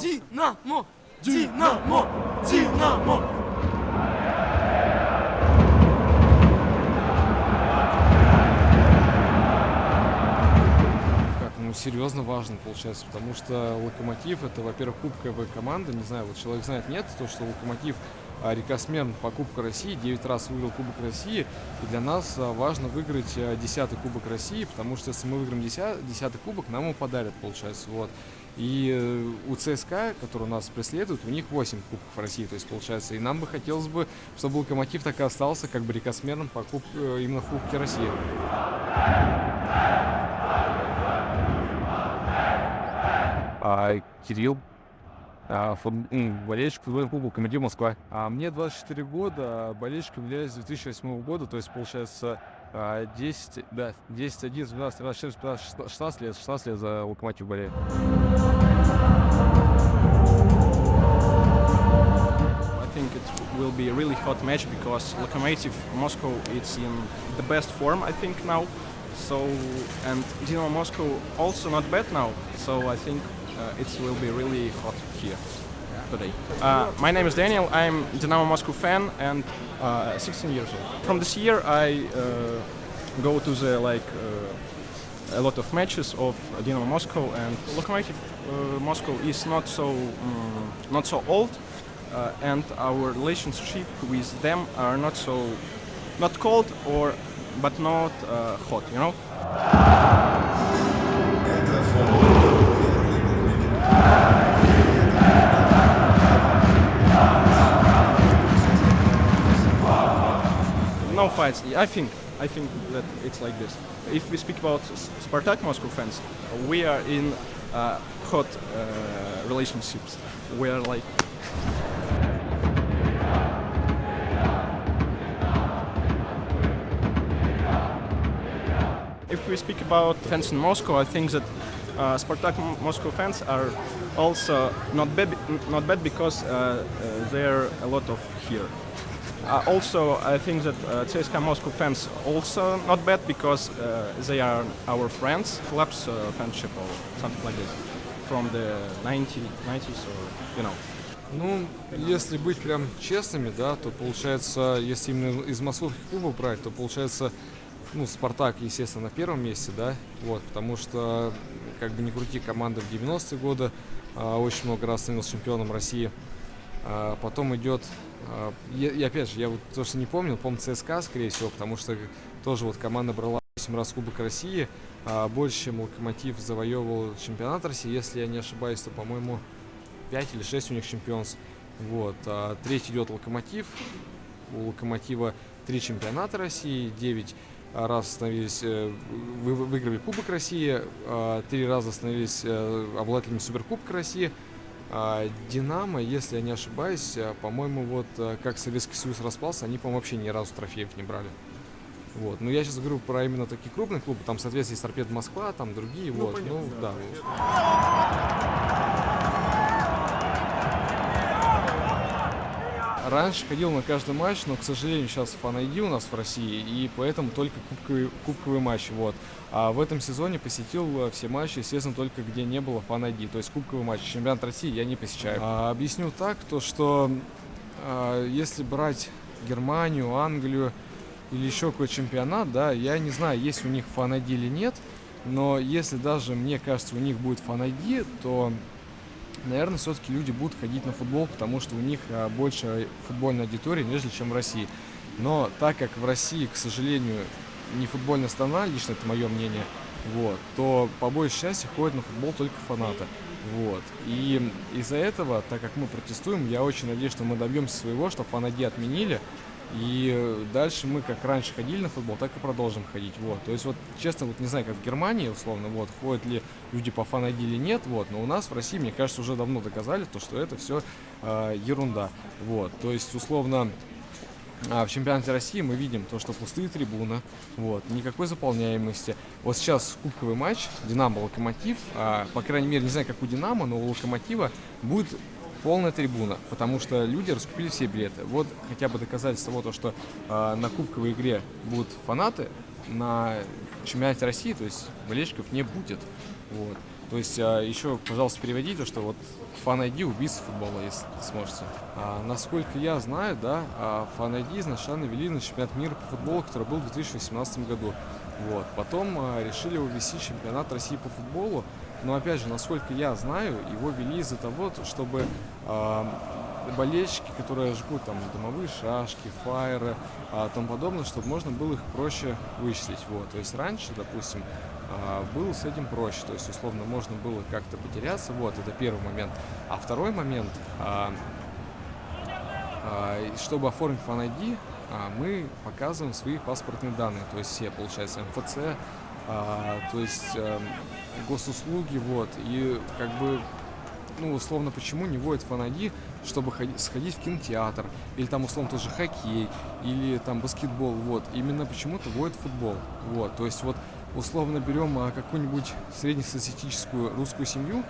Динамо! Динамо! Динамо! Ну, серьезно важно, получается, потому что Локомотив — это, во-первых, кубковая команда, не знаю, вот человек знает, нет, то, что Локомотив рекордсмен по Кубку России, 9 раз выиграл Кубок России, и для нас важно выиграть 10-й Кубок России, потому что если мы выиграем 10-й Кубок, нам его подарят, получается, вот. И у ЦСКА, который нас преследует, у них 8 Кубков России, то есть, получается, и нам бы хотелось бы, чтобы Локомотив так и остался, как бы рекордсменом по именно в Кубке России. Кирилл, болельщик футбольного клуба «Локомотив Москва». Мне 24 года, болельщиком являюсь с 2008 года, то есть, получается, 10, 11, 12, 13, 14, 15, 16 лет за Локомотив болею. I think it will be a really hot match because Lokomotiv Moscow is in the best form, I think, now. So, and Dynamo Moscow also not bad now. So I think it will be really hot here today. My name is Daniel. I'm Dynamo Moscow fan and 16 years old. From this year, I go to the a lot of matches of Dynamo Moscow, and Lokomotiv Moscow is not so old, and our relationship with them are not cold but not hot, you know. No fights. I think that it's like this. If we speak about Spartak Moscow fans, we are in hot relationships. We are like. If we speak about fans in Moscow, I think that Spartak Moscow fans are also not bad because there are a lot of here. Also, I think that CSKA Moscow fans also not bad because they are our friends, clubs friendship or something like this from the 90s or you know. Ну, если быть прям честными, да, то получается, если именно из московских клубов брать, то получается, ну, Спартак, естественно, на первом месте, да, вот, потому что, как бы ни крути, команда в 90-е годы очень много раз становилась чемпионом России. Потом идет, и опять же, я вот то, что не помню ЦСКА, скорее всего, потому что тоже вот команда брала 8 раз Кубок России, больше, чем Локомотив завоевывал чемпионат России, если я не ошибаюсь, то, по-моему, 5 или 6 у них чемпионств. Вот. Третий идет Локомотив. У Локомотива 3 чемпионата России, 9 раз становились, выиграли Кубок России, 3 раза становились обладателями Суперкубка России. Динамо, если я не ошибаюсь, по-моему, вот как Советский Союз распался, они, по-моему, вообще ни разу трофеев не брали. Вот. Но я сейчас говорю про именно такие крупные клубы, там, соответственно, есть Торпедо Москва, там другие, вот. Понятно, ну, да. Раньше ходил на каждый матч, но, к сожалению, сейчас Fan-ID у нас в России, и поэтому только кубковый матч. Вот. А в этом сезоне посетил все матчи, естественно, только где не было Fan-ID, то есть кубковый матч. Чемпионат России я не посещаю. Объясню так, то что если брать Германию, Англию или еще какой-то чемпионат, да, я не знаю, есть у них Fan-ID или нет, но если даже, мне кажется, у них будет Fan-ID, то, наверное, все-таки люди будут ходить на футбол, потому что у них больше футбольной аудитории, нежели чем в России. Но так как в России, к сожалению, не футбольная страна, лично это мое мнение, вот, то по большей части ходят на футбол только фанаты. Вот. И из-за этого, так как мы протестуем, я очень надеюсь, что мы добьемся своего, что Fan-ID отменили. И дальше мы как раньше ходили на футбол, так и продолжим ходить. Вот. То есть, вот, честно, вот не знаю, как в Германии, условно, вот, ходят ли люди по Fan-ID или нет, вот, но у нас в России, мне кажется, уже давно доказали, то, что это все ерунда. Вот. То есть, условно, в чемпионате России мы видим то, что пустые трибуны, вот, никакой заполняемости. Вот сейчас кубковый матч Динамо-Локомотив, по крайней мере, не знаю, как у Динамо, но у Локомотива будет полная трибуна, потому что люди раскупили все билеты. Вот хотя бы доказательство того, что на кубковой игре будут фанаты, на чемпионате России, то есть болельщиков не будет. Вот. То есть еще, пожалуйста, переводите, что вот Fan ID убийца футбола, если сможете. Насколько я знаю, да, Fan ID изначально вели на чемпионат мира по футболу, который был в 2018 году. Вот. Потом решили увести чемпионат России по футболу. Но опять же, насколько я знаю, его вели из-за того, чтобы болельщики, которые жгут там дымовые шашки, фаеры, тому подобное, чтобы можно было их проще вычислить. Вот. То есть раньше, допустим, было с этим проще, то есть условно можно было как-то потеряться, вот, это первый момент. А второй момент, чтобы оформить Fan ID, мы показываем свои паспортные данные, то есть все, получается, МФЦ, то есть госуслуги, вот, и как бы, ну, условно, почему не вводят Fan ID, чтобы сходить в кинотеатр, или там, условно, тоже хоккей, или там баскетбол, вот, именно почему-то вводят футбол, вот, то есть вот, условно берем какую-нибудь среднестатистическую русскую семью,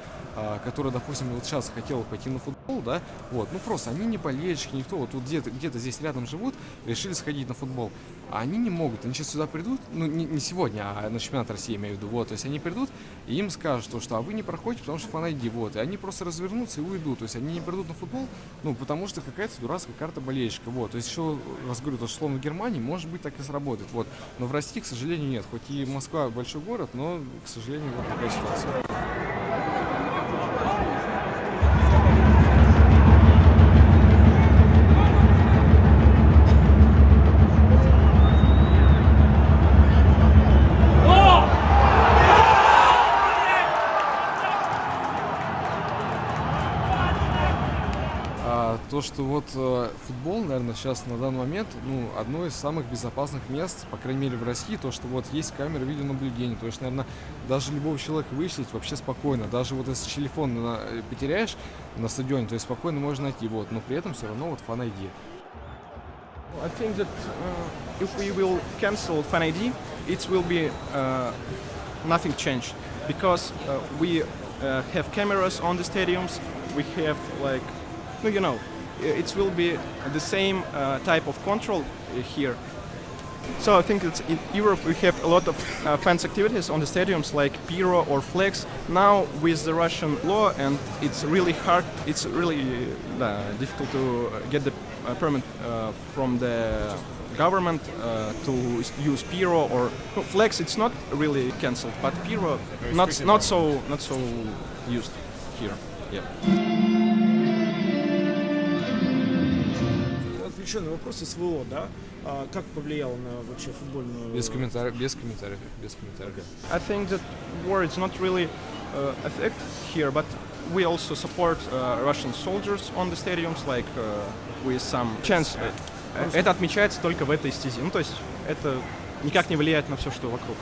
которая, допустим, вот сейчас хотела пойти на футбол, да, вот, ну просто они не болельщики, никто, вот где-то здесь рядом живут, решили сходить на футбол, а они не могут, они сейчас сюда придут, ну не сегодня, а на чемпионат России, имею в виду, вот, то есть они придут и им скажут, что а вы не проходите, потому что Fan ID, вот, и они просто развернутся и уйдут, то есть они не придут на футбол, ну, потому что какая-то дурацкая карта болельщика, вот, то есть еще раз говорю, то, что словно в Германии, может быть, так и сработает, вот, но в России, к сожалению, нет, хоть и Москва большой город, но, к сожалению, вот такая ситуация. То, что вот футбол, наверное, сейчас на данный момент, ну, одно из самых безопасных мест, по крайней мере в России, то, что вот есть камеры видеонаблюдения, то есть, наверное, даже любого человека вычислить вообще спокойно, даже вот если телефон потеряешь на стадионе, то есть спокойно можно найти, вот, но при этом все равно вот Fan ID. I think that if we will cancel Fan ID, it will be nothing changed because we have cameras on the stadiums. We have like, no, you know, it will be the same type of control here. So I think that in Europe we have a lot of fans activities on the stadiums like pyro or flags. Now with the Russian law, and it's really hard, it's really difficult to get the permit from the government to use pyro or flags. It's not really cancelled, but pyro not so used here. Yeah. Отвлеченный вопрос СВО, да? Как повлиял на вообще футбольную... Без комментариев, без комментариев, без комментариев. I think that war is not really affect here, but we also support Russian soldiers on the stadiums, like with some chance. Это отмечается только в этой стезе. Ну, то есть это никак не влияет на все, что вокруг.